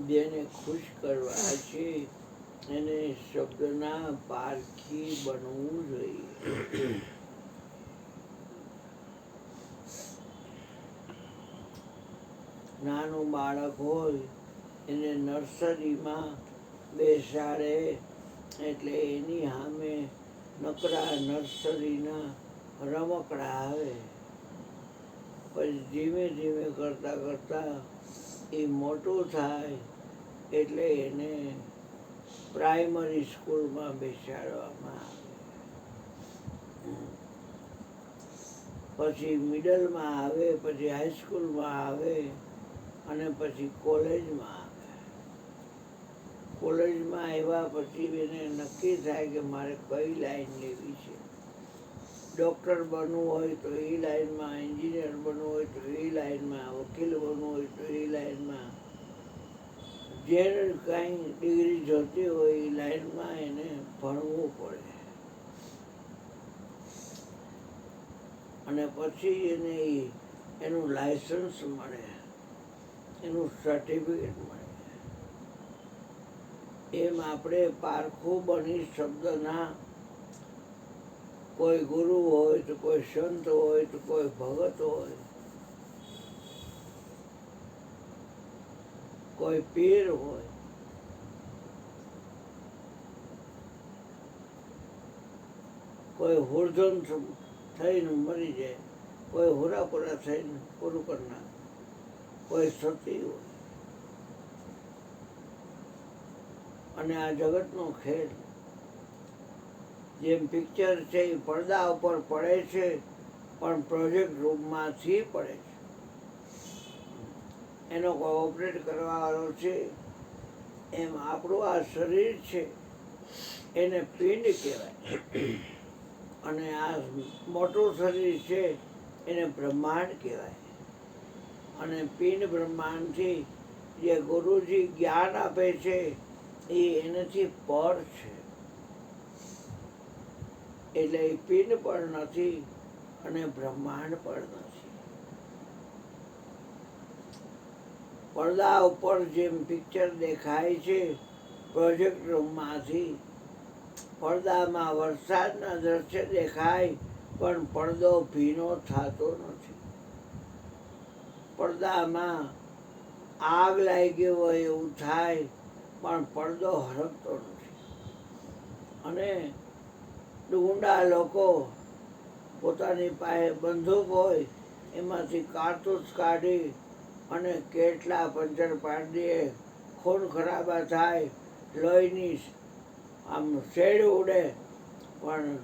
જેને ખુશ કરવા છે એને શબ્દના પારખી બનવું જોઈએ. નાનું બાળક હોય એને નર્સરીમાં બેસાડે એટલે એની સામે નકરા નર્સરીના રમકડા આવે. પછી ધીમે ધીમે કરતા કરતા એ મોટું થાય એટલે એને પ્રાઇમરી સ્કૂલમાં બેસાડવામાં આવે. પછી મિડલમાં આવે, પછી હાઈસ્કૂલમાં આવે અને પછી કોલેજમાં આવે. કોલેજમાં આવ્યા પછી એને નક્કી થાય કે મારે કઈ લાઈન લેવી છે. ડૉક્ટર બનવું હોય તો એ લાઈનમાં, એન્જિનિયર બનવું હોય તો એ લાઈનમાં, વકીલ બનવું હોય તો એ લાઈનમાં, જેને કાંઈ ડિગ્રી જોતી હોય એ લાઈનમાં એને ભણવું પડે. અને પછી એને એનું લાયસન્સ મળે, એનું સર્ટિફિકેટ મળે. એમ આપણે પારખું બની શબ્દના કોઈ ગુરુ હોય તો કોઈ સંત હોય તો કોઈ ભગત હોય, કોઈ પીર હોય, કોઈ હુરધન થઈને મરી જાય, કોઈ હુરાપુરા થઈને પૂરું કરનાર, કોઈ સતી હોય. અને આ જગતનો ખેલ જેમ પિક્ચર છે એ પડદા ઉપર પડે છે પણ પ્રોજેક્ટ રૂમમાંથી પડે છે. એનો કોઈ ઓપરેટ કરવાવાળો છે. એમ આપણું આ શરીર છે એને પિંડ કહેવાય અને આ મોટું શરીર છે એને બ્રહ્માંડ કહેવાય. અને પિંડ બ્રહ્માંડથી જે ગુરુજી જ્ઞાન આપે છે એ એનાથી પર છે. એટલે એ પિંડ પણ નથી અને બ્રહ્માંડ પણ નથી. પડદા ઉપર જેમ પિક્ચર દેખાય છે પ્રોજેક્ટ રૂમમાંથી, પડદામાં વરસાદના દ્રશ્ય દેખાય પણ પડદો ભીનો થતો નથી. પડદામાં આગ લાગી હોય એવું થાય પણ પડદો હરકતો નથી. અને ગુંડા લોકો પોતાની પાસે બંદૂક હોય એમાંથી કારતૂસ કાઢી અને કેટલા પંચર પાડી દે, ખૂન ખરાબા થાય, લોહીની આમ શેડ ઉડે પણ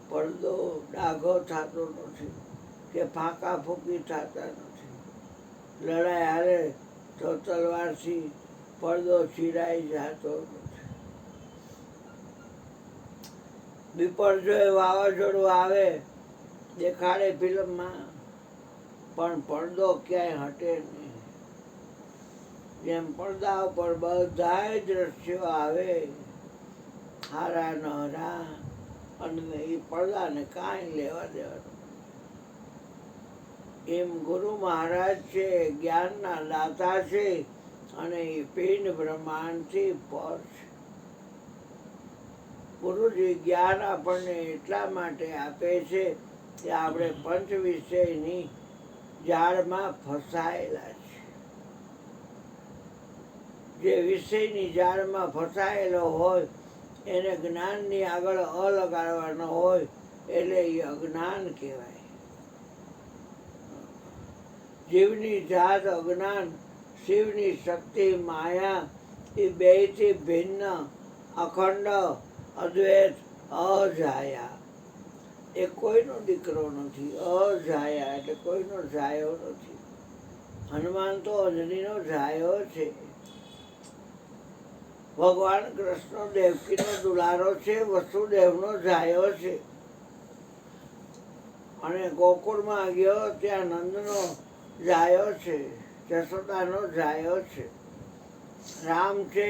પડદો ડાઘો થતો નથી કે ફાંકા ફૂંકી થતા નથી. લડાઈ હારે તો તલવારથી પડદો ચીરાઈ જતો નથી. વિપર્યય વાવાઝોડું આવે દેખાડે ફિલ્મમાં પણ પડદો ક્યાંય હટે નહીં. જેમ પડદા ઉપર બધાય દ્રશ્યો આવે હારા ન હારા અને એ પડદાને કાંઈ લેવા દેવાનું. એમ ગુરુ મહારાજ છે, જ્ઞાનના દાતા છે અને એ પિંડ બ્રહ્માંડથી પર છે. ગુરુજી જ્ઞાન આપણને એટલા માટે આપે છે કે આપણે પંચ વિષયની જાળમાં ફસાયેલા છે. જે વિષયની જાળમાં ફસાયેલો હોય એને જ્ઞાનની આગળ લગાડવાનો હોય એટલે એ અજ્ઞાન કહેવાય. જીવની જાત અજ્ઞાન, શિવની શક્તિ માયા એ બેયથી ભિન્ન અખંડ અદ્વૈત અજાયા. એ કોઈનો દીકરો નથી. અજાયા એટલે કોઈનો જાયો નથી. હનુમાન તો અંજનીનો જાયો છે. ભગવાન કૃષ્ણ દેવકીનો દુલારો છે, વસુદેવનો જાયો છે. અને ગોકુળમાં ગયો ત્યાં નંદનો જાયો છે, જશોદાનો જાયો છે. રામ છે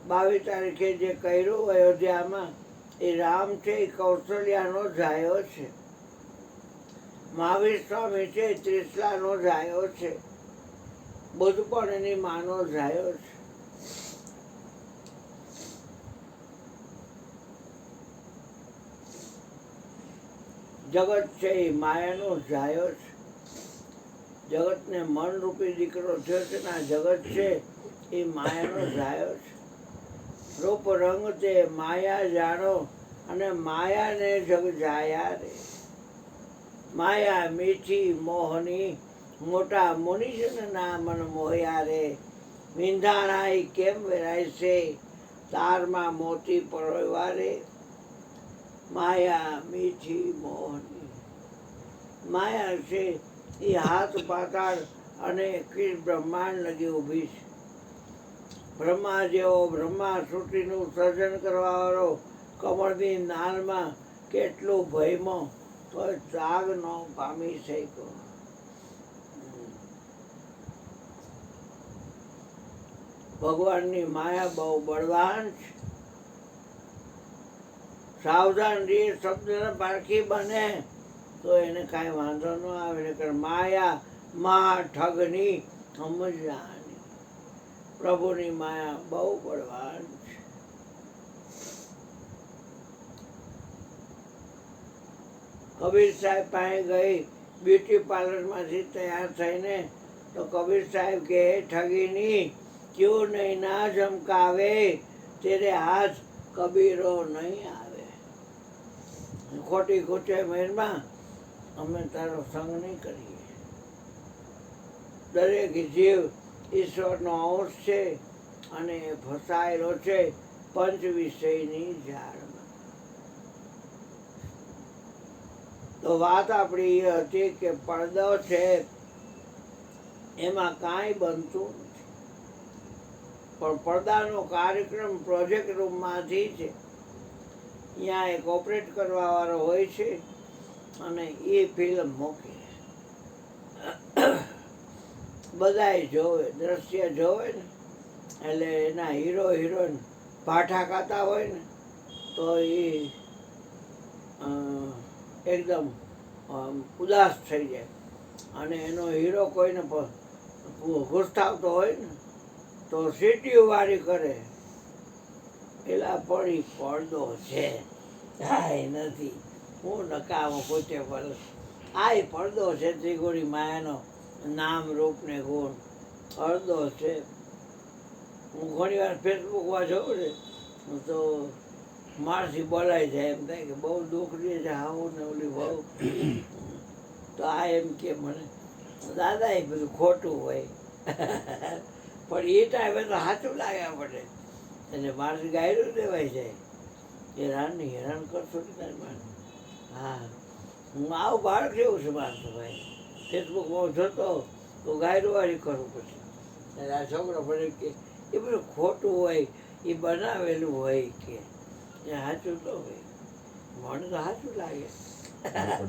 22 તારીખે જે કર્યું અયોધ્યામાં એ રામ છે એ કૌશલ્યાનો જાયો છે. મહાવીર સ્વામી છે ત્રિશલાનો જાયો છે. બધું પણ એની માનો જાયો છે. જગત છે એ માયાનો જાયો છે. જગતને મનરૂપી દીકરો થયો છે ને આ જગત છે એ માયાનો જાયો છે. રૂપ રંગ તે માયા જાણો અને માયાને જગ જાયા રે. માયા મીઠી મોહની મોટા મુનિ છે ને ના મન મોહ્યા રે. વિંધાણાઈ કેમ વેરાય છે તારમાં મોતી પરોવ્યા રે. માયા મીઠી મોહની માયા છે એ હાથ પાતાળ અને 21 બ્રહ્માંડ લગી ઊભી છે. બ્રહ્મા જેવો બ્રહ્મા સૃષ્ટિનું સર્જન કરવાવાળો કમળની નાલમાં કેટલું ભયમાં તો ત્યાગ ન પામી શક્યો. ભગવાનની માયા બહુ બળવાન છે. સાવધાન રે શબ્દને પારખી બને તો એને કાંઈ વાંધો ન આવે. નકર માયા મા ઠગની સમજાની. પ્રભુની માયા બહુ બળવાન છે. કબીર સાહેબ પાસે ગઈ બ્યુટી પાર્લરમાંથી તૈયાર થઈને તો કબીર સાહેબ કે ઠગીની ક્यों નહીં ના ચમકાવે તેરે હાથ કબીરો નહીં આવે. ખોટી ખોટે મહેરમાં અમે તારો સંગ નહીં કરીએ. દરેક જીવ ઈશ્વરનો અંશ છે અને એ ફસાયેલો છે પંચ વિષયની ઝાડમાં. તો વાત આપણી એ હતી કે પડદો છે એમાં કાંઈ બનતું નથી. પણ પડદાનો કાર્યક્રમ પ્રોજેક્ટ રૂમમાંથી છે. ત્યાં એક ઓપરેટ કરવાવાળો હોય છે અને એ ફિલ્મ મૂકે. બધાય જોવે, દ્રશ્ય જોવે ને એટલે એના હીરો હિરોઈન પાઠા ખાતા હોય ને તો એ એકદમ ઉદાસ થઈ જાય. અને એનો હીરો કોઈને ગુસ્તાવતો હોય ને તો સીટીઓ વાળી કરે. પેલા પણ પડદો છે કાંઈ નથી. હું નકામો પોતે પર આ પડદો છે ત્રિગુણી માયાનો નામ રૂપ ને ગુણ પડદો છે. હું ઘણી વાર ફેસબુકમાં જોઉં ને તો માણસી બોલાઈ જાય એમ થાય કે બહુ દુઃખ દે છે આવું ને ઓલી બહુ. તો આ એમ કે મને દાદા એ બધું ખોટું હોય પણ એ ટાઈમે તો સાચું લાગ્યા પડે. એટલે માણસ ગાયરું દેવાય જાય હેરાન નહીં હેરાન કરશો ને તારી માણસ. હા હું આવું બાળક જેવું છે માણસ ભાઈ. ફેસબુકમાં જોતો તો ગાયરું વાળી કરું પછી. એટલે આ છોકરો પડે કે એ બધું ખોટું હોય એ બનાવેલું હોય કે એ સાચું તો હોય. મને તો સાચું લાગે.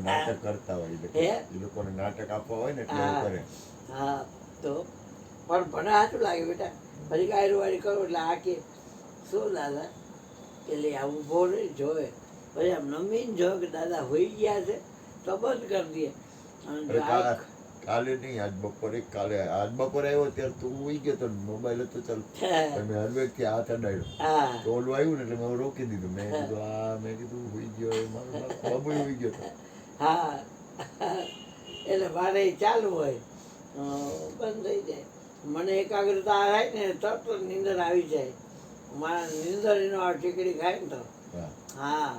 નાટક કરતા હોય એ લોકોને નાટક આપવા હોય ને એટલે કરે. હા તો પણ મને સાચું લાગે બેટા. પછી ગાયરું વાળી કરું એટલે આ કે શું દાદા એટલે આવું ઊભો નહીં જોવે. પછી આમ નમીને જોવે કે દાદા હોઈ ગયા છે તો બંધ કરી દે. કાલે નહીં આજ બપોરે આજ બપોરે આવ્યો ત્યારે તું ઉઈ ગયો તો મોબાઈલ હતો ચાલ મેં હરવેક થી હાથ અડાડ્યો તો ઓલું આવ્યું ને એટલે મેં રોકી દીધું. મેં કીધું હુઈ ગયો મારો બાબુ હુઈ ગયો તો. હા એટલે મારે ચાલુ હોય બંધ થઈ જાય. મને એકાગ્રતા થાય ને તરત નીંદર આવી જાય. મારા નીંદર એનો આ ટીકડી ખાય ને તો. હા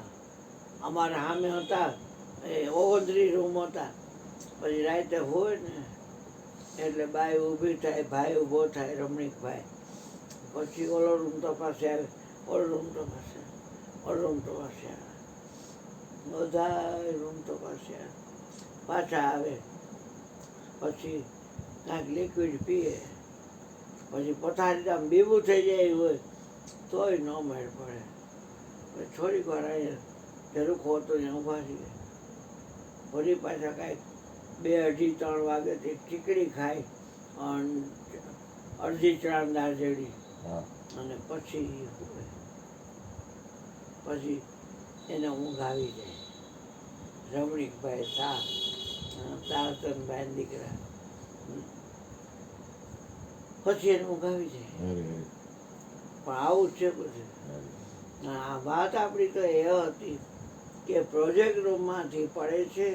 અમારે સામે હતા એ ઓગણત્રીસ રૂમ હતા. પછી રાતે હોય ને એટલે બાઈ ઊભી થાય ભાઈ ઊભો થાય રમણીકભાઈ. પછી ઓલો રૂમ તપાસે આવે ઓલો રૂમ તપાસે ઓલો રૂમ તપાસે આવે બધા રૂમ તપાસે આવે પાછા આવે. પછી કાંઈક લિક્વિડ પીએ. પછી પથારી આમ બીબું થઈ જાય હોય તોય ન મેળ પડે. પછી થોડીક વાર અહીંયા જરૂર હોતો ત્યાં ઊભા રહીએ. ફરી પાછા કાંઈક 2, 2:30, 3 વાગ્યાથી ખીચડી ખાય અને અડધી ચણા દાળ જેડી અને પછી એને ઊંઘ આવી જાય. રમણીકભાઈ તારચંદભાઈ દીકરા પછી એને ઊંઘ આવી જાય. અરે પણ આવું જ છે પછી. અરે આ વાત આપણી તો એ હતી કે પ્રોજેક્ટ રૂમમાંથી પડે છે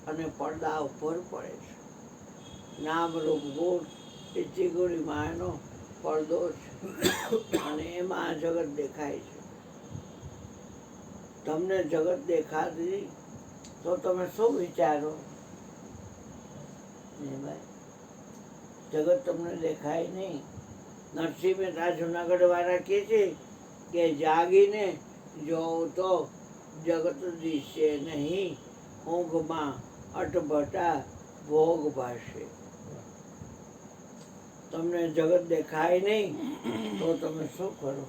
અને પડદા ઉપર પડે છે. નામ રૂપ ગુણ એ ચીગુડી માનો પડદો છે અને એમાં આ જગત દેખાય છે. તમને જગત દેખાતી તો તમે શું વિચારો? ભાઈ જગત તમને દેખાય નહીં. નરસિંહ મહેતા જુનાગઢ વાળા કહે છે કે જાગીને જોઉં તો જગત દિશે નહીં, ઊંઘમાં અટભટા ભોગ ભાષે. તમને જગત દેખાય નહીં તો તમે શું કરો?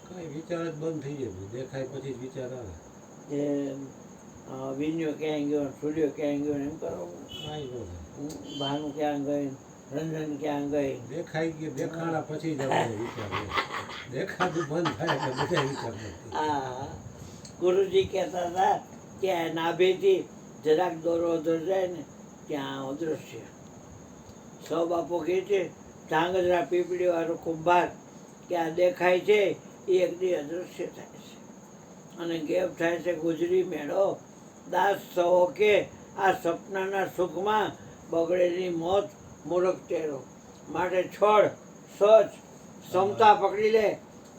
કઈ વિચાર જ બંધ થઈ જાય. દેખાય પછી જ વિચાર આવે. કે વિન્યો ક્યાં ગયો, સૂર્ય ક્યાં ગયો એમ કરો? કાંઈ ન થાય. ભાનુ ક્યાં ગઈ, રંજન ક્યાં ગઈ? દેખાઈ ગયું, દેખાણા પછી જ આપણે વિચાર આવે. દેખાતું બંધ થાય એટલે બધા વિચાર નથી. આ ગુરુજી કહેતા હતા કે નાભીથી જરાક દોરો અધર જાય ને ત્યાં અદૃશ્ય. સૌ બાપુ કહે છે ધાંગધ્રા પીપળી વાળો કુંભાર કે આ દેખાય છે એ એક દી અદૃશ્ય થાય છે અને ગેપ થાય છે ગુજરી મેળો. દાસ સહો કે આ સપનાના સુખમાં બગડેલી મોત મૂરખ ચહેરો. માટે છોડ સોચ ક્ષમતા પકડી લે,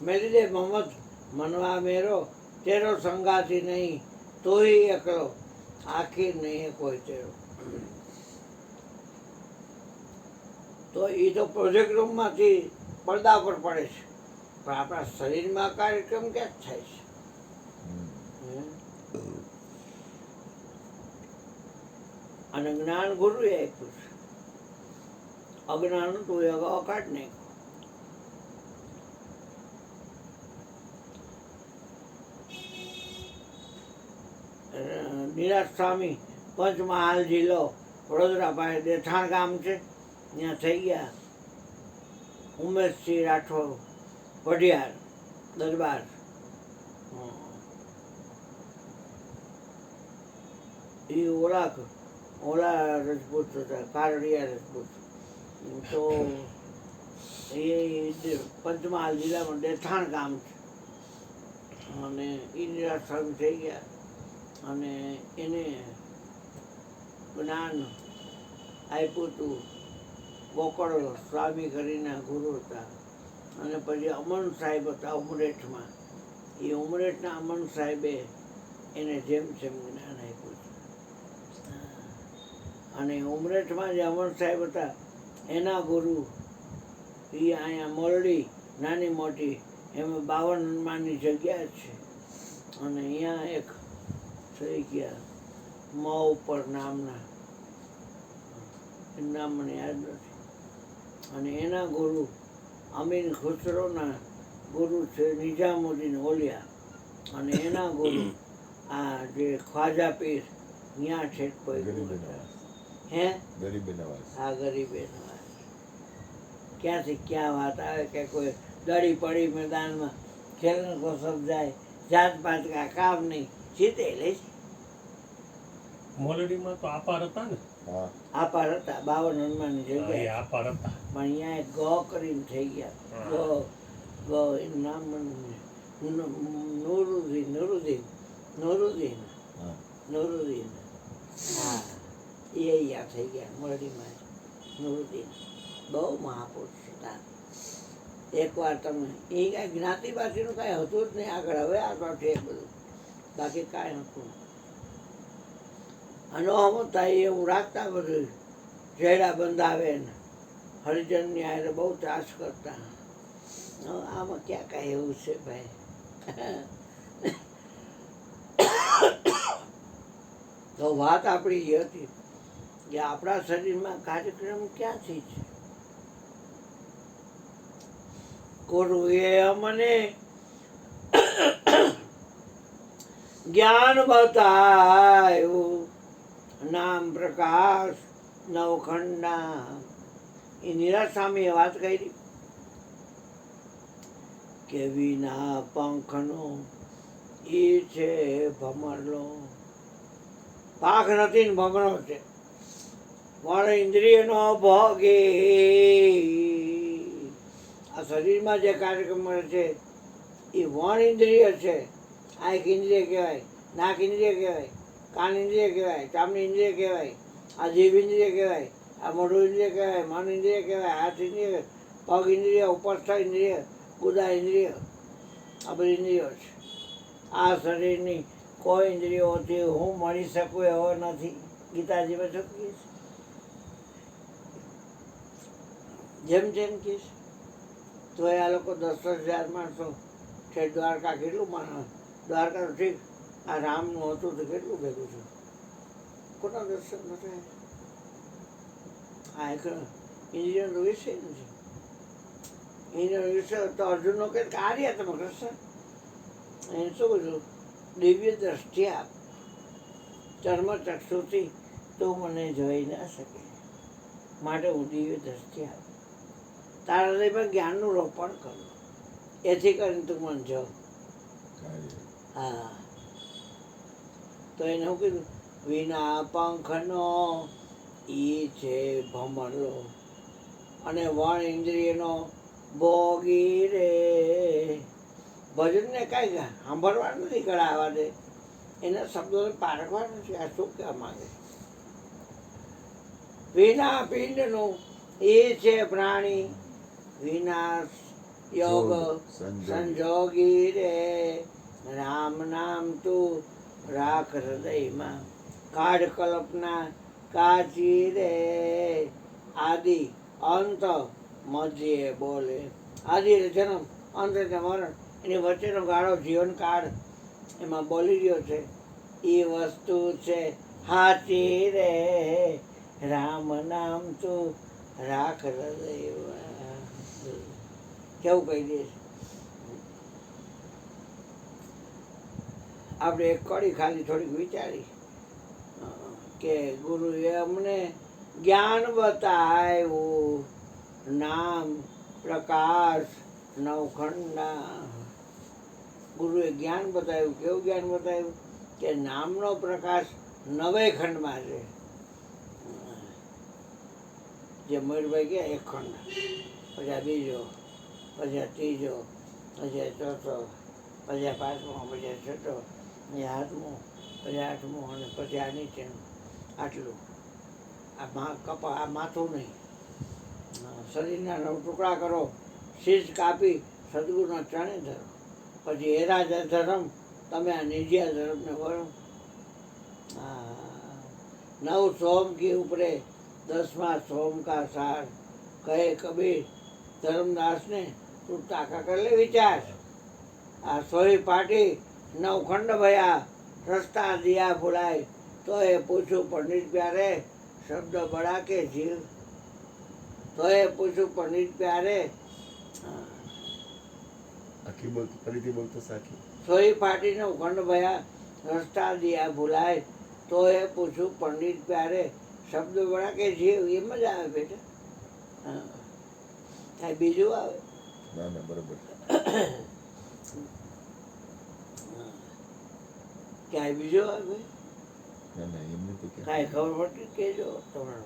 મેલી દે મમત મનવા મેરો. તેરો સંગાથી નહીં તોય એકલો, આખી નહીં કોઈ તેરો. તો એ તો પ્રોજેક્ટ રૂમમાંથી પડદા પર પડે છે, પણ આપણા શરીરમાં કાર્યક્રમ ક્યાં જ થાય છે? અને જ્ઞાન ગુરુએ આપ્યું છે. અજ્ઞાન તું એ અગાઉ કાઢ નાખ્યું. નિરાશ સ્વામી પંચમહાલ જિલ્લો વડોદરા પાસે દેથાણ ગામ છે, ત્યાં થઈ ગયા ઉમેશસિંહ રાઠોડ વઢિયાર દરબાર. એ ઓલા રજપૂત હતા, કારડિયા રજપૂત. તો એ પંચમહાલ જિલ્લામાં દેથાણ ગામ છે અને એ નિરાશ સ્વામી થઈ ગયા અને એને જ્ઞાન આપ્યું હતું. ગોકળ સ્વામી કરીને ગુરુ હતા અને પછી અમન સાહેબ હતા ઉમરેઠમાં. એ ઉમરેઠના અમન સાહેબે એને જેમ જેમ જ્ઞાન આપ્યું હતું. અને ઉમરેઠમાં જે અમન સાહેબ હતા એના ગુરુ એ અહીંયા મોરડી નાની મોટી એમાં 52 હનુમાનની જગ્યા છે અને અહીંયા એક થઈ ગયા મ ઉપર નામના, નામ મને યાદ નથી. અને એના ગુરુ અમીન ખુસરોના ગુરુ છે નિજામુદ્દીન ઓલિયા અને એના ગુરુ આ જે ખ્વાજા પીર ત્યાં છે કોઈ હે ગરીબી નવાજ. આ ગરીબે નવાજ. ક્યાંથી ક્યાં વાત આવે કે કોઈ દડી પડી મેદાનમાં ખેલને કો સમજાય, જાત પાત કા કામ નહીં, જીતે લે. મોલડીમાં તો આપાર હતા ને. હા આપાર હતા 52 હનુમાનની એ જગ્યા, આપાર હતા. પણ અહીંયા એક ગ કરીને થઈ ગયા. ગ એનું નામ મને નૂરુદ્દીન નૂરુદ્દીન નૂરુદ્દીન હા નૂરુદ્દીન. હા એ અહીંયા થઈ ગયા મોરડીમાં નૂરુદ્દીન. બહુ મહાપુરુષ હતા. એકવાર તમે એ કાંઈ જ્ઞાતિ બાતિનું કાંઈ હતું જ નહીં આગળ. હવે આગળ છે બધું, બાકી કાંઈ હતું. અનોહમત થાય એવું રાખતા બધું. જેડા બંધાવે ને હરિજનની હારે બહુ ત્રાસ કરતા. આમાં ક્યાં કાંઈ એવું છે ભાઈ? તો વાત આપણી એ હતી કે આપણા શરીરમાં કાર્યક્રમ ક્યાંથી છે? ગુરુએ અમને જ્ઞાન બતાવ્યું, નામ પ્રકાશ નવખંડા. એ નિરાશ સ્વામીએ વાત કરી કે વિના પંખનો એ છે ભમરલો. પાંખ નથી ને ભમરો છે. વણ ઇન્દ્રિયનો ભોગે. આ શરીરમાં જે કાર્યક્રમ મળે છે એ વણ ઇન્દ્રિય છે. આંખ ઇન્દ્રિય કહેવાય, નાક ઇન્દ્રિય કહેવાય, કાન ઇન્દ્રિય કહેવાય, ચામડી ઇન્દ્રિય કહેવાય, આ જીભ ઇન્દ્રિય કહેવાય, આ મોઢું ઇન્દ્રિય કહેવાય, મન ઇન્દ્રિય કહેવાય, હાથ ઇન્દ્રિય, પગ ઇન્દ્રિય, ઉપસ્થ ઇન્દ્રિય, ગુદા ઇન્દ્રિય, આ બધી ઇન્દ્રિયો છે. આ શરીરની કોઈ ઇન્દ્રિયોથી હું મળી શકું એવો નથી. ગીતાજીમાં છોકરી જેમ જેમ કહીશ તો આ લોકો 10,000 માણસો છે. દ્વારકા કેટલું માણસ, દ્વારકા તો ઠીક, આ રામનું હતું તો કેટલું ભેગું છે. કોના દર્શન ન થાય? આ એક ઇન્દ્રિયનો વિષય નથી. ઇન્દ્રિયનો વિષય તો અર્જુનનો કે કાર્ય તમે કૃષ્ણ એને શું બધું દિવ્ય દ્રષ્ટિ આપ. ચર્મચક્ષુથી તું મને જોઈ ના શકે, માટે હું દિવ્ય દ્રષ્ટિ આપ. તારા હૃદયમાં જ્ઞાનનું રોપણ કરું, એથી કરીને તું મને જો. હા, તો એને શું કીધું? વિના પંખનો ઈ છે ભમરલો, અને વણ ઇન્દ્રિયનો ભોગી રે. ભજનને કાંઈ સાંભળવા નથી, કળાવા દે, એના શબ્દોને પારખવા નથી. આ શું કહેવા માંગે? વિના પિંડનું એ છે પ્રાણી, વિનાશ યોગ સંજોગી રે. રામ નામ તું રાખ હૃદયમાં, કાઢ કલ્પના કાચી રે. આદિ અંત મધ્યે બોલે. આદિ એટલે જન્મ, અંત એટલે મરણ, એની વચ્ચેનો ગાળો જીવનકાળ એમાં બોલી રહ્યો છે. એ વસ્તુ છે હાચી રે. રામ નામ તું રાખ હૃદયમાં. કેવું કહી દઈશ? આપણે એક કડી ખાલી થોડીક વિચારી કે ગુરુએ અમને જ્ઞાન બતાવ્યું, નામ પ્રકાશ નવખંડા. ગુરુએ જ્ઞાન બતાવ્યું. કેવું જ્ઞાન બતાવ્યું? કે નામનો પ્રકાશ 9 ખંડમાં છે. જે મયુરભાઈ ગયા એક ખંડ, પછી આ બીજો, પછી આ ત્રીજો, પછી આ ચોથો, પછી આ પાંચમો, પછી આ છઠ્ઠો, પછી આ સાતમો, પછી આઠમો, અને પછી આ નીચેનું. આટલું આ માથું નહીં. શરીરના 9 ટુકડા કરો, શીશ કાપી સદગુરુના ચરણે ધરો. પછી એરા ધર્મ, તમે આ નિજિયા ધર્મને વળો. 9 સોમ કી ઉપરે 10વાं સોમ કા સાર. કહે કબીર ધર્મદાસને, તું તાકા કર લે વિચાર. આ સોઈ પાટી 9 ખંડ ભયા, રસ્તા દિયા ભૂલાય. તો એ પૂછું પંડિત પ્યારે, શબ્દ બડા કે જીવ. તો એ પૂછું પંડિત પ્યારે. આખી બોલતો, ફરીથી બોલતો સાખી. સોઈ પાટી 9 ખંડ ભયા, રસ્તા દિયા ભૂલાય. તો એ પૂછું પંડિત પ્યારે, શબ્દ બડા કે જીવ. એમ જ આવે બેટા. હા, કાંઈ બીજું આવે? ના ના, બરોબર. ક્યાંય બીજો આવે? ના ના, એમને તો કાંઈ ખબર પડતી કહેજો તમારે.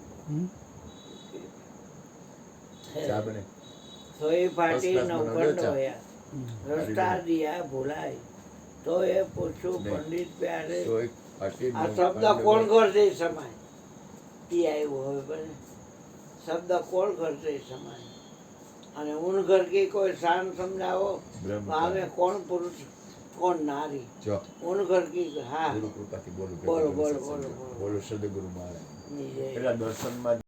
ચા બને. સોઈ ફાટી First class નવખંડ બનાવજો હોયા, રસ્તા દિયા ભૂલાય. તો એ પૂછું પંડિત પ્યારે. સોય ફાટી આ શબ્દ કોણ કરશે સમાય? એ આવ્યું હવે બને. શબ્દ કોણ કરશે સમાય? અને ઊન ઘર કી કોઈ શાન સમજાવો. આવે કોણ પુરુષ કોણ નારી? જો ઊન ઘર કી. હા, ગુરુ કૃપાથી બોલું. બોલો બોલો બોલો બોલો સદગુરુ મહારાજ. બોલો. પેલા દર્શનમાં